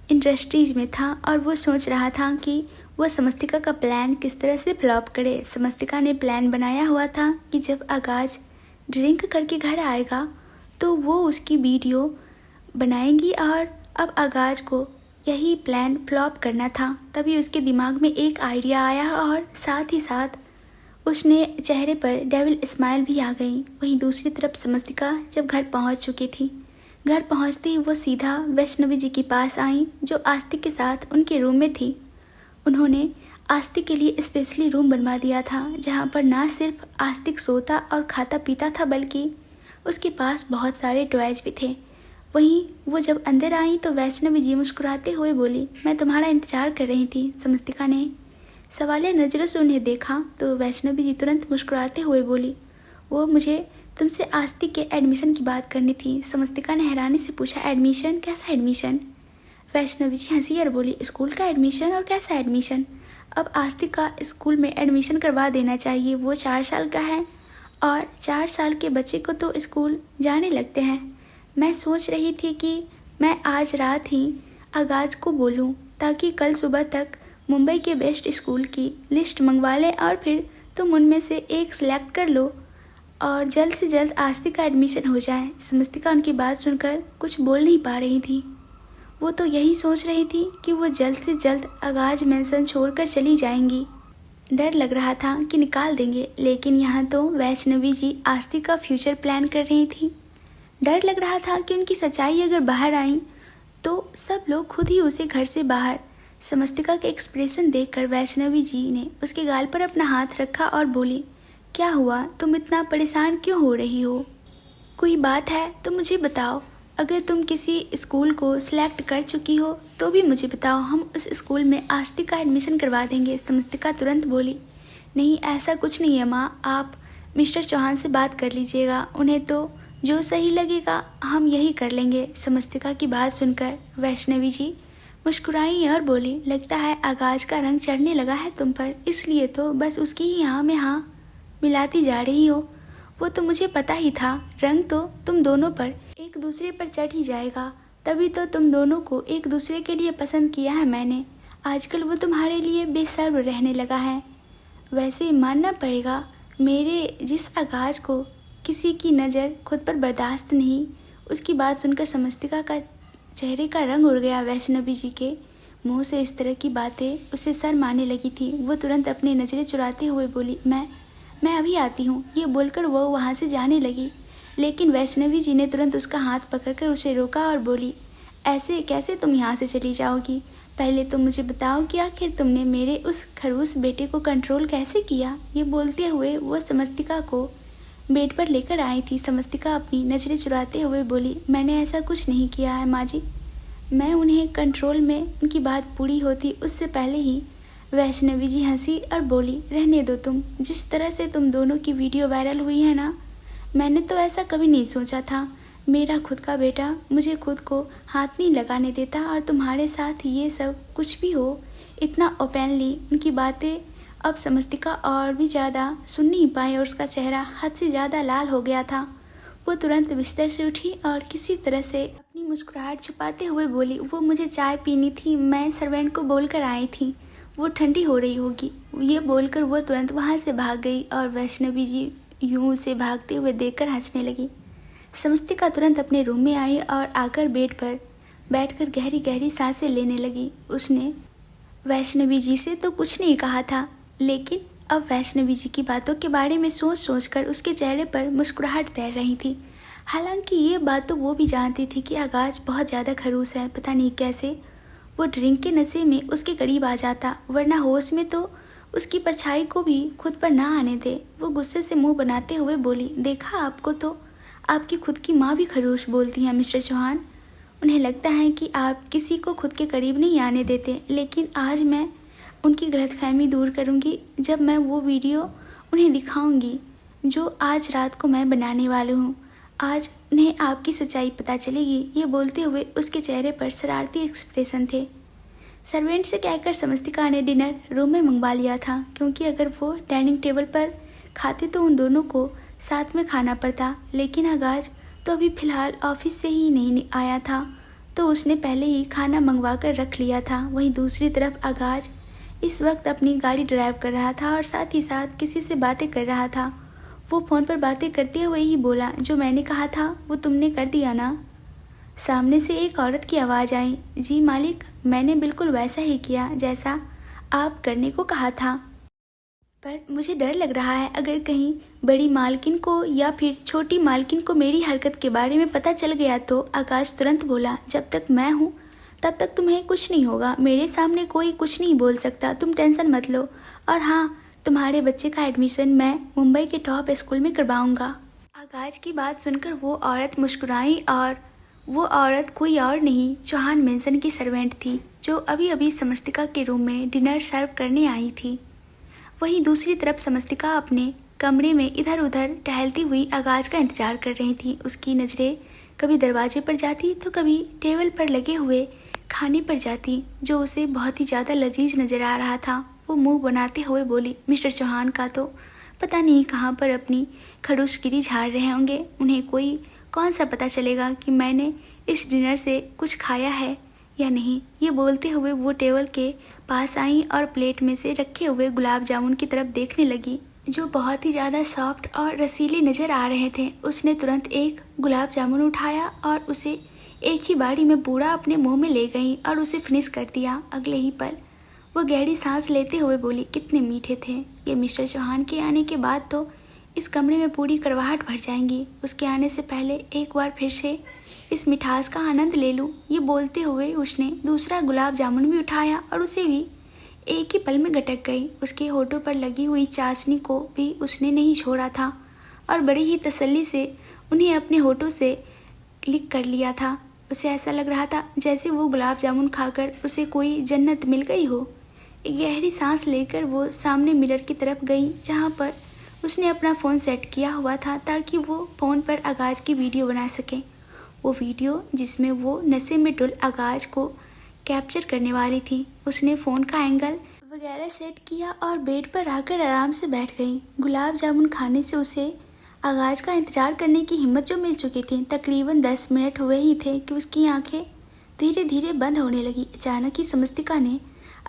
इंडस्ट्रीज में था और वो सोच रहा था कि वह समस्तिका का प्लान किस तरह से फ्लॉप करे। समस्तिका ने प्लान बनाया हुआ था कि जब आगाज ड्रिंक करके घर आएगा तो वो उसकी वीडियो बनाएंगी और अब आगाज को यही प्लान फ्लॉप करना था। तभी उसके दिमाग में एक आइडिया आया और साथ ही साथ उसने चेहरे पर डेविल स्माइल भी आ गई। वहीं दूसरी तरफ समस्तिका जब घर पहुंच चुकी थी, घर पहुंचते ही वो सीधा वैष्णवी जी के पास आई जो आस्तिक के साथ उनके रूम में थी। उन्होंने आस्तिक के लिए स्पेशली रूम बनवा दिया था, जहाँ पर ना सिर्फ आस्तिक सोता और खाता पीता था बल्कि उसके पास बहुत सारे टॉयज भी थे। वहीं वो जब अंदर आई तो वैष्णवी जी मुस्कुराते हुए बोली, मैं तुम्हारा इंतजार कर रही थी। समस्तिका ने सवालिया नज़रों से उन्हें देखा तो वैष्णवी जी तुरंत मुस्कुराते हुए बोली, वो मुझे तुमसे आस्तिक के एडमिशन की बात करनी थी। समस्तिका ने हैरानी से पूछा, एडमिशन? कैसा एडमिशन? वैष्णवी जी हंसी और बोली, स्कूल का एडमिशन। और कैसा एडमिशन? अब आस्तिक का स्कूल में एडमिशन करवा देना चाहिए। वो 4 साल का है और 4 साल के बच्चे को तो स्कूल जाने लगते हैं। मैं सोच रही थी कि मैं आज रात ही आगाज को बोलूं ताकि कल सुबह तक मुंबई के बेस्ट स्कूल की लिस्ट मंगवा लें और फिर तुम उनमें से एक सिलेक्ट कर लो और जल्द से जल्द आस्तिक का एडमिशन हो जाए। समस्तिका उनकी बात सुनकर कुछ बोल नहीं पा रही थी। वो तो यही सोच रही थी कि वो जल्द से जल्द आगाज मेंशन छोड़कर चली जाएंगी। डर लग रहा था कि निकाल देंगे, लेकिन यहाँ तो वैष्णवी जी आस्तिक का फ्यूचर प्लान कर रही थी। डर लग रहा था कि उनकी सच्चाई अगर बाहर आई तो सब लोग खुद ही उसे घर से बाहर। समस्तिका के एक्सप्रेशन देखकर वैष्णवी जी ने उसके गाल पर अपना हाथ रखा और बोली, क्या हुआ? तुम इतना परेशान क्यों हो रही हो? कोई बात है तो मुझे बताओ। अगर तुम किसी स्कूल को सिलेक्ट कर चुकी हो तो भी मुझे बताओ, हम उस स्कूल में आस्तिक का एडमिशन करवा देंगे। समस्तिका तुरंत बोली, नहीं ऐसा कुछ नहीं है माँ, आप मिस्टर चौहान से बात कर लीजिएगा, उन्हें तो जो सही लगेगा हम यही कर लेंगे। समस्तिका की बात सुनकर वैष्णवी जी मुस्कुराई और बोली, लगता है आगाज का रंग चढ़ने लगा है तुम पर, इसलिए तो बस उसकी ही हाँ में हाँ मिलाती जा रही हो। वो तो मुझे पता ही था, रंग तो तुम दोनों पर एक दूसरे पर चढ़ ही जाएगा, तभी तो तुम दोनों को एक दूसरे के लिए पसंद किया है मैंने। आजकल वो तुम्हारे लिए बेसब्र रहने लगा है। वैसे मानना पड़ेगा, मेरे जिस आगाज को किसी की नज़र खुद पर बर्दाश्त नहीं। उसकी बात सुनकर समस्तिका का चेहरे का रंग उड़ गया। वैष्णवी जी के मुंह से इस तरह की बातें उसे शर्म आने लगी थी। वो तुरंत अपनी नज़रें चुराते हुए बोली, मैं अभी आती हूँ। ये बोलकर वो वहाँ से जाने लगी, लेकिन वैष्णवी जी ने तुरंत उसका हाथ पकड़कर उसे रोका और बोली, ऐसे कैसे तुम यहाँ से चली जाओगी? पहले तो मुझे बताओ कि आखिर तुमने मेरे उस खड़ूस बेटे को कंट्रोल कैसे किया? ये बोलते हुए वो समस्तिका को बेड पर लेकर आई थी। समस्तिका अपनी नज़रें चुराते हुए बोली, मैंने ऐसा कुछ नहीं किया है माँ जी, मैं उन्हें कंट्रोल में उनकी बात पूरी होती उससे पहले ही। वैष्णवी जी हंसी और बोली, रहने दो तुम। जिस तरह से तुम दोनों की वीडियो वायरल हुई है ना, मैंने तो ऐसा कभी नहीं सोचा था। मेरा खुद का बेटा मुझे खुद को हाथ नहीं लगाने देता और तुम्हारे साथ ये सब कुछ भी हो इतना ओपनली। उनकी बातें अब समस्तिका और भी ज़्यादा सुन नहीं पाई और उसका चेहरा हद से ज़्यादा लाल हो गया था। वो तुरंत बिस्तर से उठी और किसी तरह से अपनी मुस्कुराहट छुपाते हुए बोली, वो मुझे चाय पीनी थी, मैं सर्वेंट को बोलकर आई थी, वो ठंडी हो रही होगी। ये बोलकर वो तुरंत वहाँ से भाग गई और वैष्णवी जी यूं उसे भागते हुए देखकर हंसने लगी। समस्तिका तुरंत अपने रूम में आई और आकर बेड पर बैठकर गहरी गहरी सांसें लेने लगी। उसने वैष्णवी जी से तो कुछ नहीं कहा था, लेकिन अब वैष्णवी जी की बातों के बारे में सोच सोचकर उसके चेहरे पर मुस्कुराहट तैर रही थी। हालांकि ये बात तो वो भी जानती थी कि आगाज बहुत ज़्यादा खड़ूस है। पता नहीं कैसे वो ड्रिंक के नशे में उसके करीब आ जाता, वरना होश में तो उसकी परछाई को भी खुद पर ना आने दे। वो गुस्से से मुंह बनाते हुए बोली, देखा, आपको तो आपकी खुद की माँ भी खड़ूस बोलती हैं मिस्टर चौहान। उन्हें लगता है कि आप किसी को खुद के करीब नहीं आने देते, लेकिन आज मैं उनकी गलतफहमी दूर करूंगी जब मैं वो वीडियो उन्हें दिखाऊंगी जो आज रात को मैं बनाने वाली हूँ। आज उन्हें आपकी सच्चाई पता चलेगी। ये बोलते हुए उसके चेहरे पर शरारती एक्सप्रेशन थे। सर्वेंट से कहकर समस्तिका ने डिनर रूम में मंगवा लिया था, क्योंकि अगर वो डाइनिंग टेबल पर खाते तो उन दोनों को साथ में खाना पड़ता। लेकिन आगाज तो अभी फ़िलहाल ऑफिस से ही नहीं आया था, तो उसने पहले ही खाना मंगवा कर रख लिया था। वहीं दूसरी तरफ आगाज इस वक्त अपनी गाड़ी ड्राइव कर रहा था और साथ ही साथ किसी से बातें कर रहा था। वो फ़ोन पर बातें करते हुए ही बोला, जो मैंने कहा था वो तुमने कर दिया ना? सामने से एक औरत की आवाज़ आई, जी मालिक, मैंने बिल्कुल वैसा ही किया जैसा आप करने को कहा था, पर मुझे डर लग रहा है अगर कहीं बड़ी मालकिन को या फिर छोटी मालकिन को मेरी हरकत के बारे में पता चल गया तो। आकाश तुरंत बोला, जब तक मैं हूँ तब तक तुम्हें कुछ नहीं होगा। मेरे सामने कोई कुछ नहीं बोल सकता, तुम टेंशन मत लो। और हाँ, तुम्हारे बच्चे का एडमिशन मैं मुंबई के टॉप स्कूल में करवाऊंगा। आगाज की बात सुनकर वो औरत मुस्कुराई और वो औरत कोई और नहीं, चौहान मेंशन की सर्वेंट थी, जो अभी अभी समस्तिका के रूम में डिनर सर्व करने आई थी। वहीं दूसरी तरफ समस्तिका अपने कमरे में इधर उधर टहलती हुई आगाज का इंतजार कर रही थी। उसकी नज़रें कभी दरवाजे पर जाती तो कभी टेबल पर लगे हुए खाने पर जाती, जो उसे बहुत ही ज़्यादा लजीज नज़र आ रहा था। वो मुंह बनाते हुए बोली, मिस्टर चौहान का तो पता नहीं कहाँ पर अपनी खड़ूसगिरी झाड़ रहे होंगे। उन्हें कोई कौन सा पता चलेगा कि मैंने इस डिनर से कुछ खाया है या नहीं। ये बोलते हुए वो टेबल के पास आई और प्लेट में से रखे हुए गुलाब जामुन की तरफ देखने लगी, जो बहुत ही ज़्यादा सॉफ्ट और रसीले नज़र आ रहे थे। उसने तुरंत एक गुलाब जामुन उठाया और उसे एक ही बारी में पूरा अपने मुंह में ले गई और उसे फिनिश कर दिया। अगले ही पल वो गहरी सांस लेते हुए बोली, कितने मीठे थे ये। मिस्टर चौहान के आने के बाद तो इस कमरे में पूरी करवाहट भर जाएंगी। उसके आने से पहले एक बार फिर से इस मिठास का आनंद ले लूँ। ये बोलते हुए उसने दूसरा गुलाब जामुन भी उठाया और उसे भी एक ही पल में गटक गई। उसके होठों पर लगी हुई चाशनी को भी उसने नहीं छोड़ा था और बड़ी ही तसल्ली से उन्हें अपने होठों से लिक कर लिया था। उसे ऐसा लग रहा था जैसे वो गुलाब जामुन खाकर उसे कोई जन्नत मिल गई हो। एक गहरी सांस लेकर वो सामने मिरर की तरफ गई, जहाँ पर उसने अपना फ़ोन सेट किया हुआ था ताकि वो फ़ोन पर आगाज की वीडियो बना सके। वो वीडियो जिसमें वो नशे में डुल आगाज को कैप्चर करने वाली थी। उसने फ़ोन का एंगल वगैरह सेट किया और बेड पर आकर आराम से बैठ गई। गुलाब जामुन खाने से उसे आगाज का इंतज़ार करने की हिम्मत जो मिल चुकी थी। तकरीबन 10 मिनट हुए ही थे कि उसकी आंखें धीरे धीरे बंद होने लगी। अचानक ही समस्तिका ने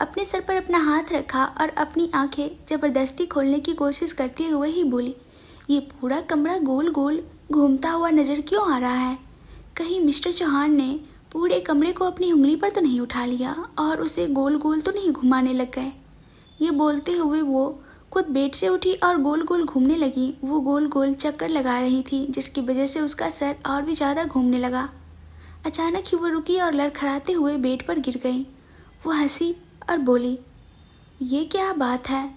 अपने सर पर अपना हाथ रखा और अपनी आंखें ज़बरदस्ती खोलने की कोशिश करते हुए ही बोली, ये पूरा कमरा गोल गोल घूमता हुआ नज़र क्यों आ रहा है? कहीं मिस्टर चौहान ने पूरे कमरे को अपनी उंगली पर तो नहीं उठा लिया और उसे गोल गोल तो नहीं घुमाने लग गए? ये बोलते हुए वो खुद बेड से उठी और गोल गोल घूमने लगी। वो गोल गोल चक्कर लगा रही थी, जिसकी वजह से उसका सर और भी ज़्यादा घूमने लगा। अचानक ही वो रुकी और लड़खड़ाते हुए बेड पर गिर गई। वो हंसी और बोली, ये क्या बात है?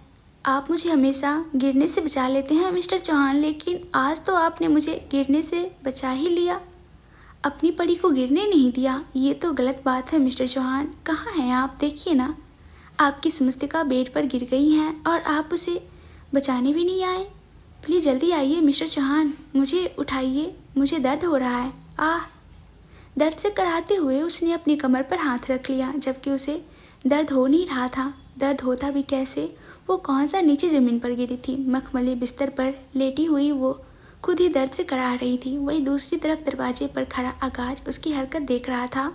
आप मुझे हमेशा गिरने से बचा लेते हैं मिस्टर चौहान, लेकिन आज तो आपने मुझे गिरने से बचा ही लिया, अपनी परी को गिरने नहीं दिया। ये तो गलत बात है मिस्टर चौहान। कहाँ हैं आप? देखिए ना, आपकी समस्तिका बेड पर गिर गई हैं और आप उसे बचाने भी नहीं आए। प्लीज़ जल्दी आइए मिस्टर चौहान, मुझे उठाइए, मुझे दर्द हो रहा है। आह! दर्द से कराहते हुए उसने अपनी कमर पर हाथ रख लिया, जबकि उसे दर्द हो नहीं रहा था। दर्द होता भी कैसे? वो कौन सा नीचे ज़मीन पर गिरी थी। मखमली बिस्तर पर लेटी हुई वो खुद ही दर्द से कराह रही थी। वहीं दूसरी तरफ दरवाजे पर खड़ा आगाज उसकी हरकत देख रहा था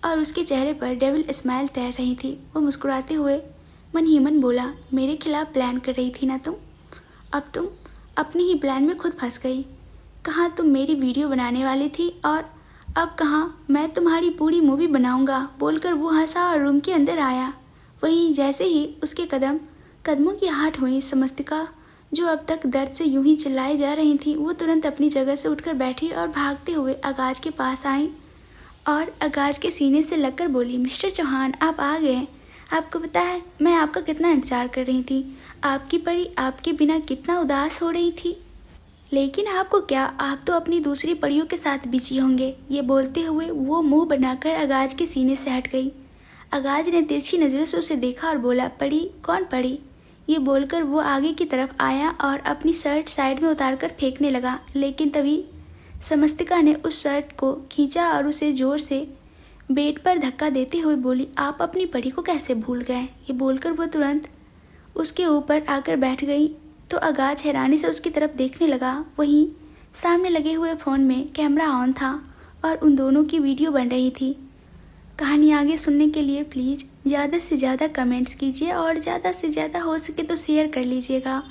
और उसके चेहरे पर डेविल स्माइल तैर रही थी। वो मुस्कुराते हुए मन ही मन बोला, मेरे खिलाफ प्लान कर रही थी ना तुम? अब तुम अपने ही प्लान में खुद फंस गई। कहाँ तुम मेरी वीडियो बनाने वाली थी और अब कहाँ मैं तुम्हारी पूरी मूवी बनाऊंगा, बोलकर वो हंसा और रूम के अंदर आया। वहीं जैसे ही उसके कदमों की आहट हुई, समस्तिका जो अब तक दर्द से यूं ही चिल्लाई जा रही थी, वो तुरंत अपनी जगह से उठकर बैठी और भागते हुए आगाज के पास आई और आगाज के सीने से लगकर बोली, मिस्टर चौहान आप आ गए। आपको पता है मैं आपका कितना इंतज़ार कर रही थी। आपकी परी आपके बिना कितना उदास हो रही थी, लेकिन आपको क्या, आप तो अपनी दूसरी परियों के साथ बिजी होंगे। ये बोलते हुए वो मुंह बनाकर आगाज के सीने से हट गई। आगाज ने तिरछी नज़रों से उसे देखा और बोला, परी? कौन परी? ये बोलकर वो आगे की तरफ आया और अपनी शर्ट साइड में उतारकर फेंकने लगा, लेकिन तभी समस्तिका ने उस शर्ट को खींचा और उसे जोर से बेड पर धक्का देते हुए बोली, आप अपनी परी को कैसे भूल गए? ये बोलकर वो तुरंत उसके ऊपर आकर बैठ गई तो आगाज हैरानी से उसकी तरफ देखने लगा। वहीं सामने लगे हुए फ़ोन में कैमरा ऑन था और उन दोनों की वीडियो बन रही थी। कहानी आगे सुनने के लिए प्लीज़ ज़्यादा से ज़्यादा कमेंट्स कीजिए और ज़्यादा से ज़्यादा हो सके तो शेयर कर लीजिएगा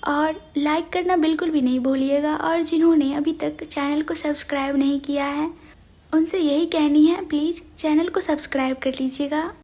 और लाइक करना बिल्कुल भी नहीं भूलिएगा। और जिन्होंने अभी तक चैनल को सब्सक्राइब नहीं किया है, उनसे यही कहनी है, प्लीज़ चैनल को सब्सक्राइब कर लीजिएगा।